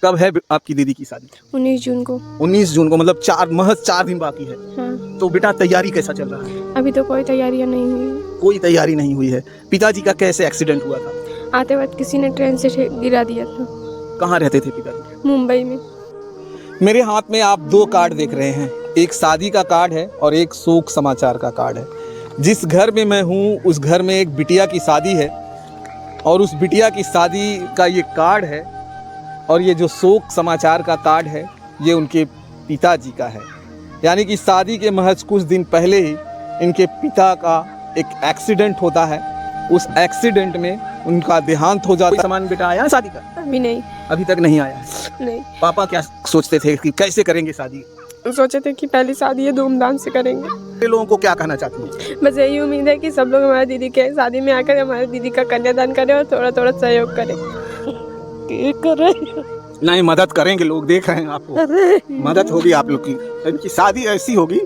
कब है आपकी दीदी की शादी? 19 जून को। 19 जून को, मतलब महज 4 दिन बाकी है। हाँ। तो बेटा तैयारी कैसा चल रहा है? अभी तो कोई तैयारियां नहीं हुई। कोई तैयारी नहीं हुई है। पिताजी का कैसे एक्सीडेंट हुआ था? आते वक्त किसी ने ट्रेन से गिरा दिया था। कहाँ रहते थे पिताजी? मुंबई में। मेरे हाथ में आप 2 कार्ड देख रहे हैं, एक शादी का कार्ड है और एक शोक समाचार का कार्ड है। जिस घर में मैं हूँ उस घर में एक बिटिया की शादी है और उस बिटिया की शादी का ये कार्ड है, और ये जो शोक समाचार का कार्ड है ये उनके पिताजी का है। यानी कि शादी के महज कुछ दिन पहले ही इनके पिता का एक एक्सीडेंट होता है। उस एक्सीडेंट में उनका देहांत हो जाता है। सामान बेटा आया शादी का? अभी नहीं। अभी तक नहीं आया? नहीं। पापा क्या सोचते थे कि कैसे करेंगे शादी? सोचे थे कि पहली शादी है धूमधाम से करेंगे। ये लोगों को क्या कहना चाहती हैं? बस यही उम्मीद है कि सब लोग हमारी दीदी के शादी में आकर हमारी दीदी का कन्यादान करें और थोड़ा थोड़ा सहयोग करें। नहीं, मदद करेंगे, लोग देख रहे हैं आपको। मदद होगी आप लोग की। इनकी शादी ऐसी होगी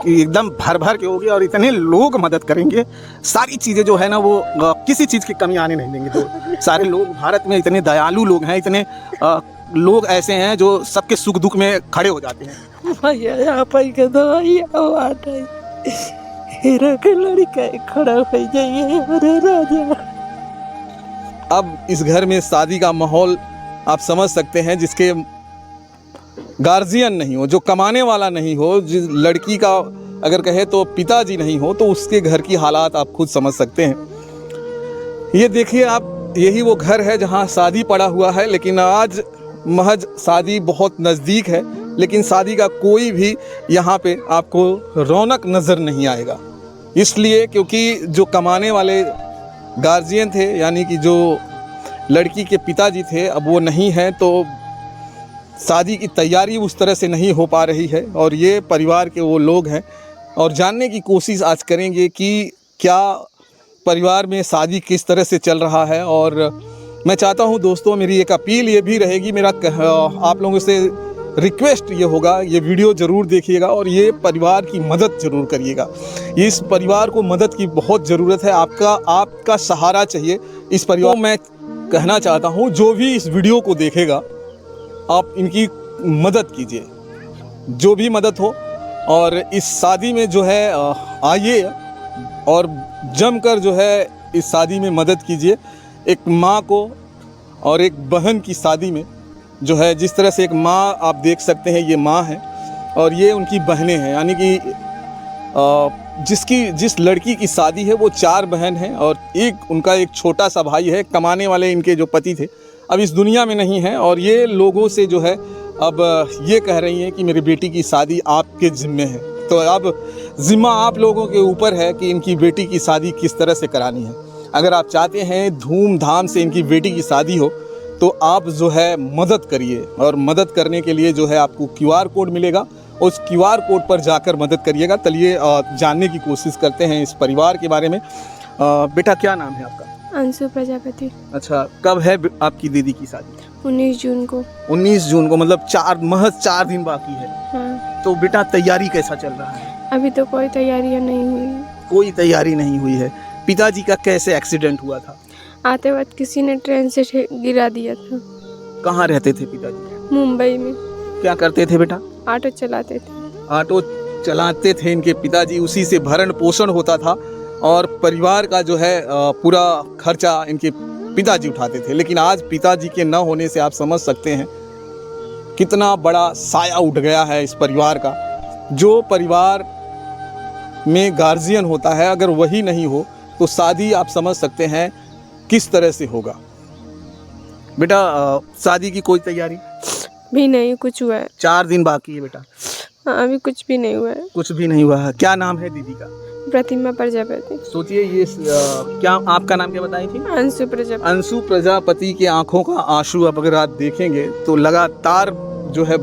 कि एकदम भर भर के होगी और इतने लोग मदद करेंगे। सारी चीज़ें जो है ना वो किसी चीज़ की कमी आने नहीं देंगे। तो सारे लोग भारत में इतने दयालु लोग हैं, इतने लोग ऐसे हैं जो सबके सुख दुख में खड़े हो जाते हैं। अब इस घर में शादी का माहौल आप समझ सकते हैं, जिसके गार्जियन नहीं हो, जो कमाने वाला नहीं हो, जिस लड़की का अगर कहे तो पिताजी नहीं हो, तो उसके घर की हालात आप खुद समझ सकते हैं। ये देखिए आप, यही वो घर है जहां शादी पड़ा हुआ है, लेकिन आज महज शादी बहुत नज़दीक है, लेकिन शादी का कोई भी यहाँ पे आपको रौनक नज़र नहीं आएगा। इसलिए क्योंकि जो कमाने वाले गार्जियन थे, यानी कि जो लड़की के पिताजी थे, अब वो नहीं हैं, तो शादी की तैयारी उस तरह से नहीं हो पा रही है। और ये परिवार के वो लोग हैं और जानने की कोशिश आज करेंगे कि क्या परिवार में शादी किस तरह से चल रहा है। और मैं चाहता हूँ दोस्तों, मेरी एक अपील ये भी रहेगी, मेरा आप लोगों से रिक्वेस्ट ये होगा, ये वीडियो ज़रूर देखिएगा और ये परिवार की मदद ज़रूर करिएगा। इस परिवार को मदद की बहुत ज़रूरत है। आपका सहारा चाहिए इस परिवार को। मैं कहना चाहता हूँ, जो भी इस वीडियो को देखेगा आप इनकी मदद कीजिए, जो भी मदद हो। और इस शादी में जो है आइए और जमकर जो है इस शादी में मदद कीजिए। एक माँ को और एक बहन की शादी में जो है, जिस तरह से एक माँ आप देख सकते हैं, ये माँ है और ये उनकी बहनें हैं। यानी कि जिस लड़की की शादी है वो 4 बहन हैं और उनका एक छोटा सा भाई है। कमाने वाले इनके जो पति थे अब इस दुनिया में नहीं हैं, और ये लोगों से जो है अब ये कह रही हैं कि मेरी बेटी की शादी आपके ज़िम्मे है। तो अब ज़िम्मा आप लोगों के ऊपर है कि इनकी बेटी की शादी किस तरह से करानी है। अगर आप चाहते हैं धूमधाम से इनकी बेटी की शादी हो तो आप जो है मदद करिए, और मदद करने के लिए जो है आपको QR कोड मिलेगा, उस QR कोड पर जाकर मदद करिएगा। चलिए जानने की कोशिश करते हैं इस परिवार के बारे में। बेटा क्या नाम है आपका? अंशु प्रजापति। अच्छा, कब है आपकी दीदी की शादी? 19 जून को। 19 जून को, मतलब महज 4 दिन बाकी है। हाँ। तो बेटा तैयारी कैसा चल रहा है? अभी तो कोई तैयारियां नहीं हुई। कोई तैयारी नहीं हुई है। पिताजी का कैसे एक्सीडेंट हुआ था? आते वक्त किसी ने ट्रेन से गिरा दिया था। कहाँ रहते थे पिताजी? मुंबई में। क्या करते थे बेटा? ऑटो चलाते थे। ऑटो चलाते थे इनके पिताजी, उसी से भरण पोषण होता था और परिवार का जो है पूरा खर्चा इनके पिताजी उठाते थे। लेकिन आज पिताजी के न होने से आप समझ सकते हैं कितना बड़ा साया उठ गया है इस परिवार का। जो परिवार में गार्जियन होता है, अगर वही नहीं हो तो शादी आप समझ सकते हैं किस तरह से होगा। बेटा शादी की कोई तैयारी भी नहीं, कुछ हुआ है। 4 दिन बाकी है बेटा। हाँ, अभी कुछ भी नहीं हुआ है। कुछ भी नहीं हुआ है। क्या नाम है दीदी का? प्रतिमा प्रजापति। सोचिए ये क्या आपका नाम क्या बताई थी? अंशु प्रजापति। अंशु प्रजापति के आंखों का आंसू अब अगर आप देखेंगे तो लगातार जो है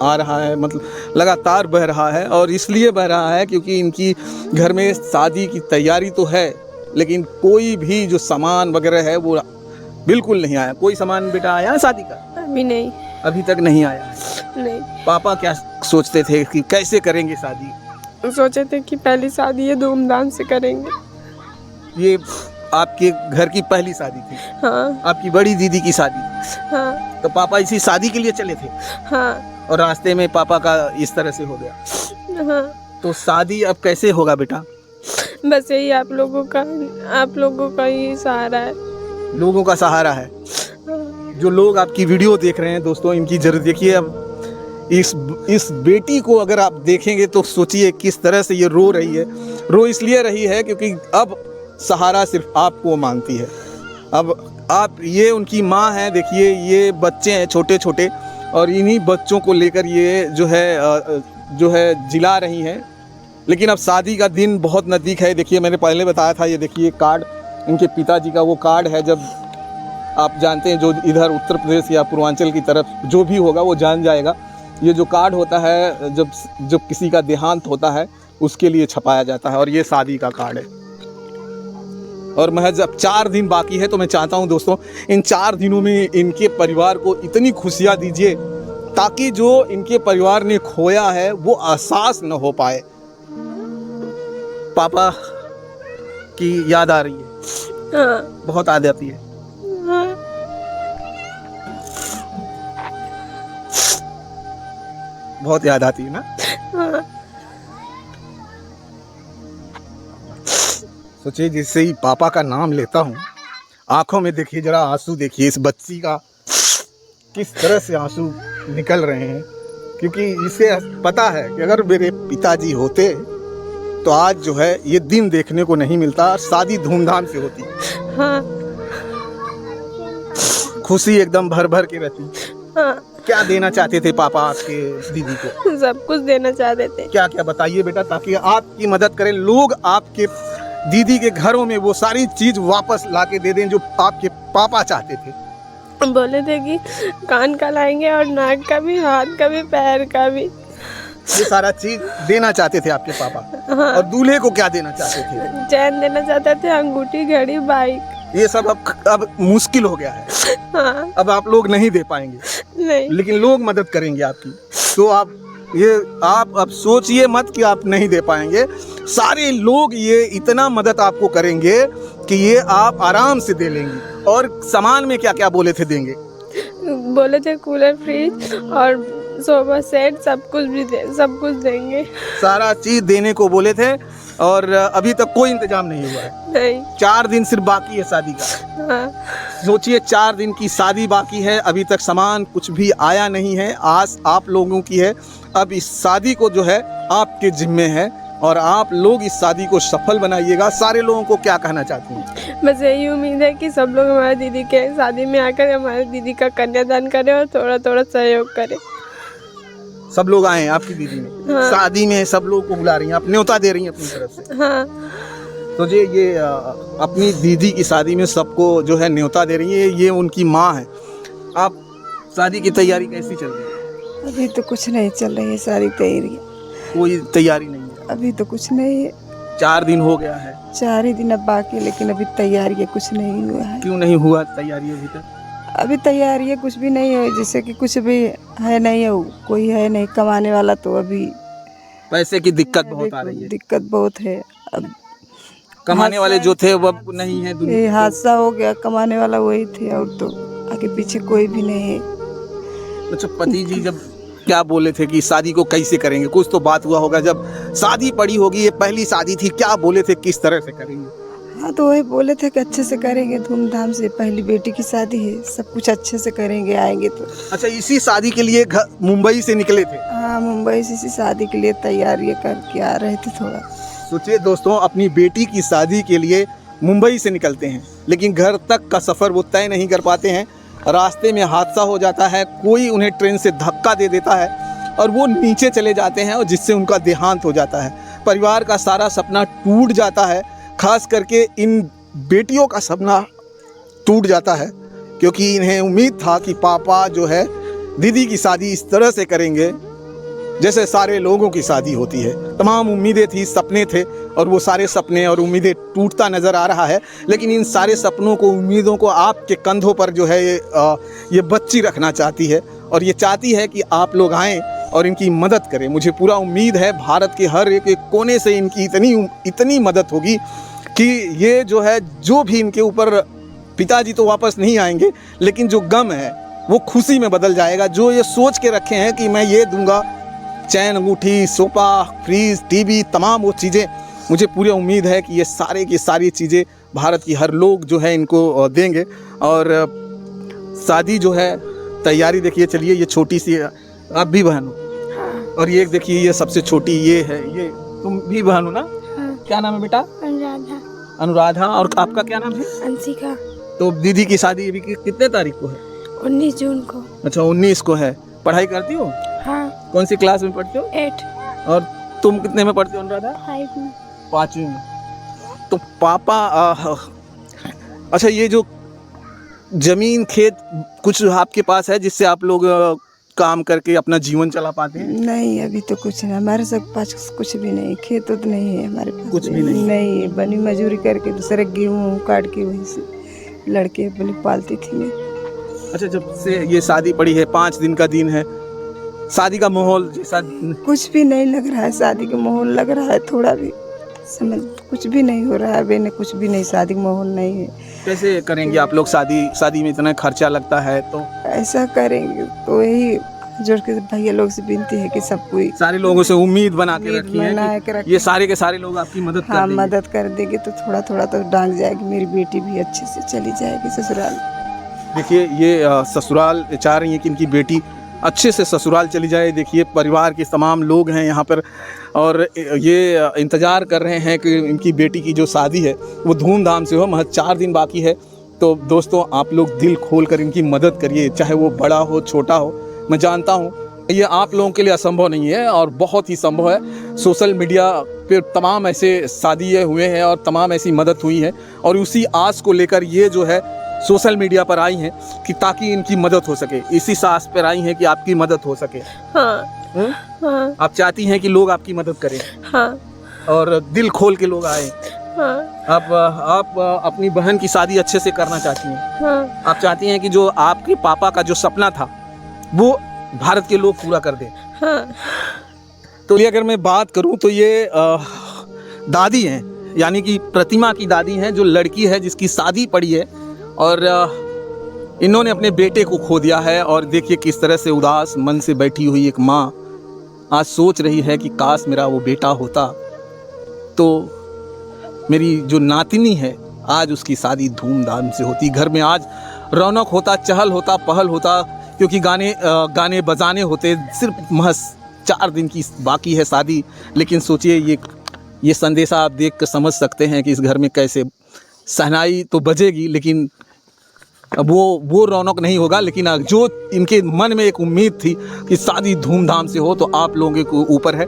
आ रहा है, मतलब लगातार बह रहा है। और इसलिए बह रहा है क्योंकि इनकी घर में शादी की तैयारी तो है, लेकिन कोई भी जो सामान वगैरह है वो बिल्कुल नहीं आया। कोई सामान बेटा आया शादी का? अभी नहीं। अभी तक नहीं आया? नहीं। पापा क्या सोचते थे कि कैसे करेंगे शादी? सोचे थे कि पहली शादी है धूमधाम से करेंगे। ये आपके घर की पहली शादी थी, हाँ आपकी बड़ी दीदी की शादी थी, हाँ तो पापा इसी शादी के लिए चले थे हाँ और रास्ते में पापा का इस तरह से हो गया। हाँ। तो शादी अब कैसे होगा बेटा? बस यही आप लोगों का ही सहारा है। लोगों का सहारा है। हाँ। जो लोग आपकी वीडियो देख रहे हैं दोस्तों, इनकी जरूर देखिए। अब इस बेटी को अगर आप देखेंगे तो सोचिए किस तरह से ये रो रही है। रो इसलिए रही है क्योंकि अब सहारा सिर्फ आपको मांगती है। अब आप ये उनकी माँ हैं। देखिए ये बच्चे हैं छोटे छोटे, और इन्हीं बच्चों को लेकर ये जो है जिला रही हैं। लेकिन अब शादी का दिन बहुत नज़दीक है। देखिए मैंने पहले बताया था, ये देखिए कार्ड इनके पिताजी का वो कार्ड है। जब आप जानते हैं जो इधर उत्तर प्रदेश या पूर्वांचल की तरफ जो भी होगा वो जान जाएगा, ये जो कार्ड होता है जब किसी का देहांत होता है उसके लिए छपाया जाता है, और ये शादी का कार्ड है। और महज अब 4 दिन बाकी है, तो मैं चाहता हूं दोस्तों इन 4 दिनों में इनके परिवार को इतनी खुशियां दीजिए ताकि जो इनके परिवार ने खोया है वो एहसास न हो पाए। पापा की याद आ रही है? हाँ बहुत याद आती है। हाँ। बहुत याद आती है ना? हाँ। सोचिए जिससे ही पापा का नाम लेता हूँ, आंखों में देखिए जरा आंसू देखिए इस बच्ची का किस तरह से आंसू निकल रहे हैं। क्योंकि इसे पता है कि अगर मेरे पिताजी होते तो आज जो है ये दिन देखने को नहीं मिलता, शादी धूमधाम से होती। हाँ खुशी एकदम भर भर के रहती। हाँ। क्या देना चाहते थे पापा आपके दीदी को? सब कुछ देना चाहते थे। क्या क्या बताइए बेटा, ताकि आपकी मदद करें लोग, आपके दीदी के घरों में वो सारी चीज वापस लाके दे दें जो आपके पापा चाहते थे। बोले थे कि कान का लाएंगे और नाक का भी, हाथ का भी, पैर का भी। ये सारा चीज देना चाहते थे आपके पापा। हाँ। और दूल्हे को क्या देना चाहते थे? चैन देना चाहते थे, अंगूठी, घड़ी, बाइक। ये सब अब मुश्किल हो गया है। हाँ। अब आप लोग नहीं दे पाएंगे, नहीं। लेकिन लोग मदद करेंगे आपकी। तो आप अब सोचिए मत कि आप नहीं दे पाएंगे। सारे लोग ये इतना मदद आपको करेंगे कि ये आप आराम से दे लेंगी। और सामान में क्या क्या बोले थे देंगे? बोले थे कूलर, फ्रिज और सोफा सेट, सब कुछ देंगे। सारा चीज देने को बोले थे, और अभी तक कोई इंतजाम नहीं हुआ है। नहीं। 4 दिन सिर्फ बाकी है शादी का। हाँ। सोचिए 4 दिन की शादी बाकी है, अभी तक सामान कुछ भी आया नहीं है। आस आप लोगों की है। अब इस शादी को जो है आपके जिम्मे है, और आप लोग इस शादी को सफल बनाइएगा। सारे लोगों को क्या कहना चाहती हैं? बस यही उम्मीद है कि सब लोग हमारे दीदी के शादी में आकर हमारे दीदी का कन्यादान करें और थोड़ा थोड़ा सहयोग करें। सब लोग आए हैं आपकी दीदी में? हाँ। शादी में सब लोग को बुला रही हैं, आप न्योता दे रही हैं अपनी तरफ से। हाँ। तो ये अपनी दीदी की शादी में सबको जो है न्योता दे रही है। ये उनकी माँ है। आप शादी की तैयारी कैसी चल रही है? अभी तो कुछ नहीं चल रही है सारी तैयारी। कोई तैयारी नहीं है? अभी तो कुछ नहीं है। 4 दिन हो गया है। 4 ही दिन अब बाकी, लेकिन अभी तैयारी कुछ नहीं हुआ है। क्यों नहीं हुआ तैयारी अभी तक? अभी तैयारी कुछ भी नहीं है, जैसे कि कुछ भी है नहीं है, कोई है नहीं कमाने वाला। तो अभी पैसे की दिक्कत बहुत आ रही है। दिक्कत बहुत है। अब कमाने वाले जो थे वो अब नहीं है दुनिया। ये हादसा हो गया, कमाने वाला वही थे, और तो आगे पीछे कोई भी नहीं है। अच्छा, पति जी जब क्या बोले थे कि शादी को कैसे करेंगे? कुछ तो बात हुआ होगा जब शादी पड़ी होगी, ये पहली शादी थी, क्या बोले थे किस तरह से करेंगे? हाँ, तो वही बोले थे कि अच्छे से करेंगे, धूमधाम से, पहली बेटी की शादी है, सब कुछ अच्छे से करेंगे, आएंगे तो। अच्छा, इसी शादी के लिए मुंबई से निकले थे? हाँ, मुंबई से इसी शादी के लिए तैयारी करके आ रहे थे थोड़ा। सोचिए दोस्तों, अपनी बेटी की शादी के लिए मुंबई से निकलते हैं, लेकिन घर तक का सफ़र वो तय नहीं कर पाते हैं। रास्ते में हादसा हो जाता है, कोई उन्हें ट्रेन से धक्का दे देता है और वो नीचे चले जाते हैं, और जिससे उनका देहांत हो जाता है। परिवार का सारा सपना टूट जाता है। खास करके इन बेटियों का सपना टूट जाता है, क्योंकि इन्हें उम्मीद था कि पापा जो है दीदी की शादी इस तरह से करेंगे जैसे सारे लोगों की शादी होती है। तमाम उम्मीदें थी, सपने थे, और वो सारे सपने और उम्मीदें टूटता नज़र आ रहा है। लेकिन इन सारे सपनों को, उम्मीदों को आपके कंधों पर जो है ये बच्ची रखना चाहती है, और ये चाहती है कि आप लोग आएँ और इनकी मदद करें। मुझे पूरा उम्मीद है भारत के हर एक कोने से इनकी इतनी मदद होगी कि ये जो है, जो भी इनके ऊपर, पिताजी तो वापस नहीं आएंगे, लेकिन जो गम है वो खुशी में बदल जाएगा। जो ये सोच के रखे हैं कि मैं ये दूंगा, चैन, अंगूठी, सोफा, फ्रीज, टीवी, तमाम वो चीज़ें, मुझे पूरी उम्मीद है कि ये सारे की सारी चीज़ें भारत की हर लोग जो है इनको देंगे। और शादी जो है, तैयारी देखिए, चलिए ये छोटी सी, आप भी बहन हो, और ये देखिए ये सबसे छोटी ये है, ये तुम भी बहन हो ना? क्या नाम है बेटा? अनुराधा। अनुराधा। और आपका क्या नाम है? अंशिका। तो दीदी की शादी अभी कितने तारीख को है? 19 जून को। अच्छा, 19 को है। पढ़ाई करती हो? हाँ। कौन सी क्लास में पढ़ती हो? 8। और तुम कितने में पढ़ती हो अनुराधा? 5 में। 5वीं में। तो पापा अच्छा, ये जो जमीन खेत कुछ आपके पास है जिससे आप लोग काम करके अपना जीवन चला पाते हैं? नहीं, अभी तो कुछ नहीं, हमारे सब पास कुछ भी नहीं, खेत तो नहीं है हमारे पास, कुछ भी नहीं? नहीं, बनी मजूरी करके दूसरे गेहूँ काट के वहीं से लड़के अपने पालती थी मैं। अच्छा, जब से ये शादी पड़ी है, 5 दिन का दिन है, शादी का माहौल जैसा कुछ भी नहीं लग रहा है, शादी का माहौल लग रहा है थोड़ा भी, समझ कुछ भी नहीं हो रहा है अभी, ने कुछ भी नहीं, शादी का माहौल नहीं है। कैसे करेंगे आप लोग शादी? शादी में इतना खर्चा लगता है, तो ऐसा करेंगे तो यही जोड़ के भैया लोग से विनती है कि सब कोई सारे लोगों से उम्मीद बना के रखी है बना के कि रखें। ये सारे के सारे लोग आपकी मदद कर हाँ, देंगे। मदद कर देंगे तो थोड़ा थोड़ा तो डांग जाएगी, मेरी बेटी भी अच्छे से चली जाएगी ससुराल। देखिए ये ससुराल चाह रही है कि इनकी बेटी अच्छे से ससुराल चली जाए। देखिए परिवार के तमाम लोग हैं यहाँ पर, और ये इंतज़ार कर रहे हैं कि इनकी बेटी की जो शादी है वो धूमधाम से हो। महज 4 दिन बाकी है। तो दोस्तों, आप लोग दिल खोल कर इनकी मदद करिए, चाहे वो बड़ा हो छोटा हो। मैं जानता हूँ ये आप लोगों के लिए असंभव नहीं है, और बहुत ही संभव है। सोशल मीडिया पर तमाम ऐसे शादियाँ हुए हैं और तमाम ऐसी मदद हुई है, और उसी आस को लेकर ये जो है सोशल मीडिया पर आई हैं कि ताकि इनकी मदद हो सके। इसी सास पर आई हैं कि आपकी मदद हो सके। हाँ। हाँ। आप चाहती हैं कि लोग आपकी मदद करें, हाँ। और दिल खोल के लोग आए। हाँ। आप अपनी बहन की शादी अच्छे से करना चाहती हैं। हाँ। आप चाहती हैं कि जो आपके पापा का जो सपना था वो भारत के लोग पूरा कर दें। हाँ। तो ये अगर मैं बात करूं तो ये दादी हैं, यानी कि प्रतिमा की दादी हैं, जो लड़की है जिसकी शादी पड़ी है, और इन्होंने अपने बेटे को खो दिया है। और देखिए किस तरह से उदास मन से बैठी हुई एक माँ आज सोच रही है कि काश मेरा वो बेटा होता, तो मेरी जो नातिनी है आज उसकी शादी धूमधाम से होती, घर में आज रौनक होता, चहल होता, पहल होता, क्योंकि गाने बजाने होते। सिर्फ महज 4 दिन की बाकी है शादी, लेकिन सोचिए ये संदेशा आप देख कर समझ सकते हैं कि इस घर में कैसे शहनाई तो बजेगी, लेकिन वो रौनक नहीं होगा। लेकिन जो इनके मन में एक उम्मीद थी कि शादी धूमधाम से हो, तो आप लोगों के ऊपर है।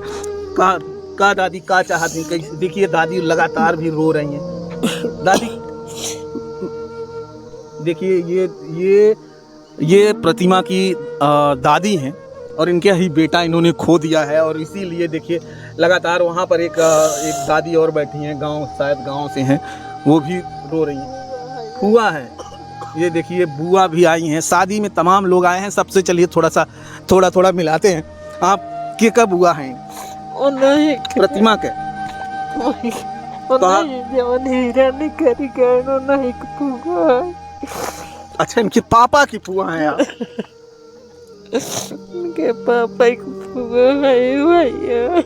का दादी का चाहती, देखिए दादी लगातार भी रो रही हैं। दादी देखिए ये प्रतिमा की दादी हैं, और इनके ही बेटा इन्होंने खो दिया है, और इसीलिए देखिए लगातार वहाँ पर एक दादी और बैठी हैं, शायद गांव से हैं, वो भी रो रही हैं। बुआ है, ये देखिए बुआ भी आई हैं। शादी में तमाम लोग आए हैं। सबसे चलिए थोड़ा मिलाते हैं। आप के कब बुआ हैं? प्रतिमा के अच्छा, इनके पापा की फुआ हैं आप? के पापा की फुआ है भैया।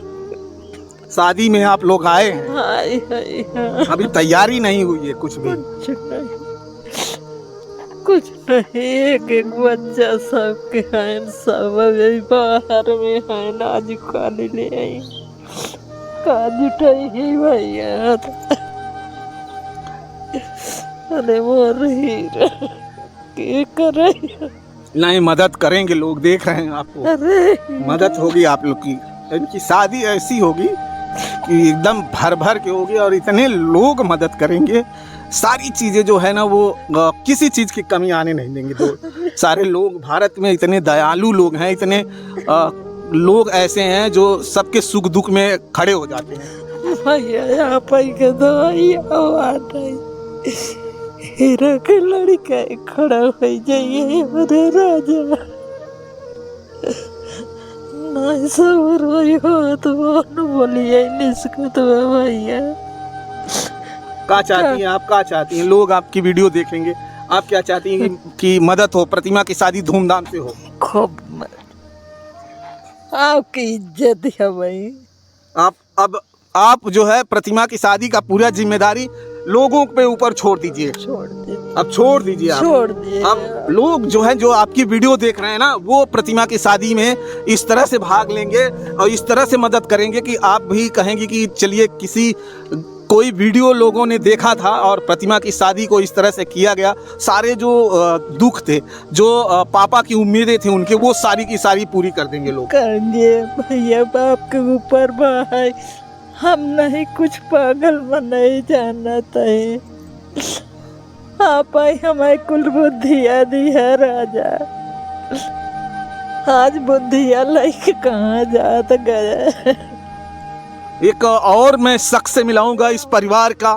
शादी में आप लोग आए हैं? हाय हाय। अभी तैयारी नहीं हुई है कुछ भी? कुछ नहीं, एक बच्चा सबके हैं, सब अभी बाहर में है। नाज खाने ले आई, काज उठाई है भैया। अरे मोर रही के कर रही। नहीं, मदद करेंगे लोग, देख रहे हैं आपको। अरे मदद होगी आप लोग की। इनकी शादी ऐसी होगी कि एकदम भर के होगी, और इतने लोग मदद करेंगे। सारी चीज़ें जो है ना वो किसी चीज़ की कमी आने नहीं देंगे। तो सारे लोग भारत में इतने दयालु लोग हैं, इतने लोग ऐसे हैं जो सबके सुख दुख में खड़े हो जाते हैं। भैया यहाँ पर के दवाई हीरा के लड़का खड़ा हो जाइए। अरे राजा नहीं सबर हो तो बोलिए निस्कत भैया। क्या चाहती हैं आप, क्या चाहती हैं? लोग आपकी वीडियो देखेंगे, आप क्या चाहती हैं कि मदद हो, प्रतिमा की शादी धूमधाम से हो? खूब आपकी इज्जत है भाई। आप जो है प्रतिमा की शादी का पूरा जिम्मेदारी लोगों पे ऊपर छोड़ दीजिए। छोड़ दीजिए, अब छोड़ दीजिए आप। छोड़ दिए। अब लोग जो है, जो आपकी वीडियो देख रहे हैं ना, वो प्रतिमा की शादी में इस तरह से भाग लेंगे और इस तरह से मदद करेंगे कि आप भी कहेंगे कि चलिए कोई वीडियो लोगों ने देखा था और प्रतिमा की शादी को इस तरह से किया गया। सारे जो दुख थे, जो पापा की उम्मीदें थी उनके, वो सारी की सारी पूरी कर देंगे लोग। करिए भैया, बाप के ऊपर भाई, हम नहीं कुछ पागल में नहीं जाना है। आप आई हमारे कुल बुद्धिया दी है राजा, आज बुद्धिया लेके कहाँ जात गए। एक और मैं शख्स से मिलाऊंगा इस परिवार का,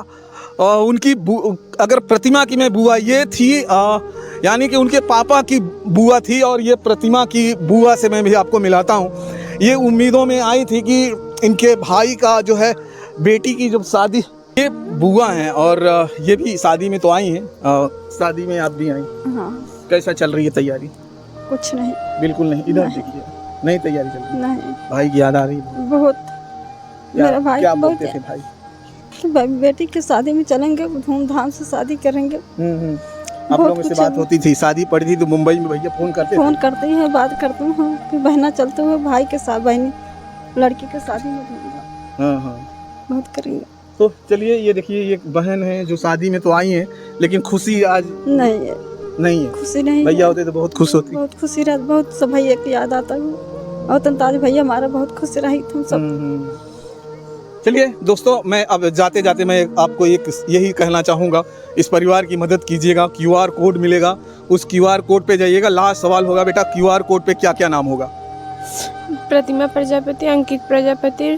उनकी अगर प्रतिमा की मैं बुआ ये थी, यानी कि उनके पापा की बुआ थी, और ये प्रतिमा की बुआ से मैं भी आपको मिलाता हूँ। ये उम्मीदों में आई थी कि इनके भाई का जो है बेटी की जब शादी, ये बुआ हैं और ये भी शादी में तो आई हैं। शादी में आप भी आई? हाँ। कैसा चल रही है तैयारी? कुछ नहीं। बिल्कुल नहीं। इधर देखिए, नहीं तैयारी चल रही? नहीं। भाई की याद आ रही है बहुत। मेरा भाई क्या बहुत बोलते थे भाई? कि बेटी की शादी में चलेंगे, धूमधाम से शादी करेंगे। आप लोगों से बात होती थी? शादी पड़ी थी तो मुंबई में भैया फोन करते करते हैं, बात करते हैं कि बहना चलते हुए भाई के साथ, बहनी लड़की के शादी में धूमधाम बहुत करेंगे। तो चलिए, ये देखिए, ये बहन है जो शादी में तो आई है, लेकिन खुशी आज नहीं है। नहीं है। खुशी नहीं। भैया होते तो बहुत खुश होती। बहुत खुशी रहती, बहुत सब भैया की याद आता है, और तंताज भैया हमारा बहुत खुश रही तुम सब। चलिए दोस्तों, मैं अब जाते जाते मैं आपको एक यही कहना चाहूँगा, इस परिवार की मदद कीजिएगा। QR कोड मिलेगा, उस QR कोड पे जाइएगा। लास्ट सवाल होगा बेटा, QR कोड पे क्या क्या नाम होगा? प्रतिमा प्रजापति, अंकित प्रजापति,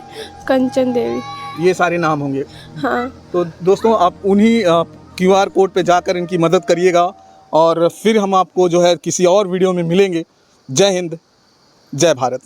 कंचन देवी, ये सारे नाम होंगे। हाँ। तो दोस्तों, आप उन्हीं QR कोड पे जाकर इनकी मदद करिएगा, और फिर हम आपको जो है किसी और वीडियो में मिलेंगे। जय हिंद, जय भारत।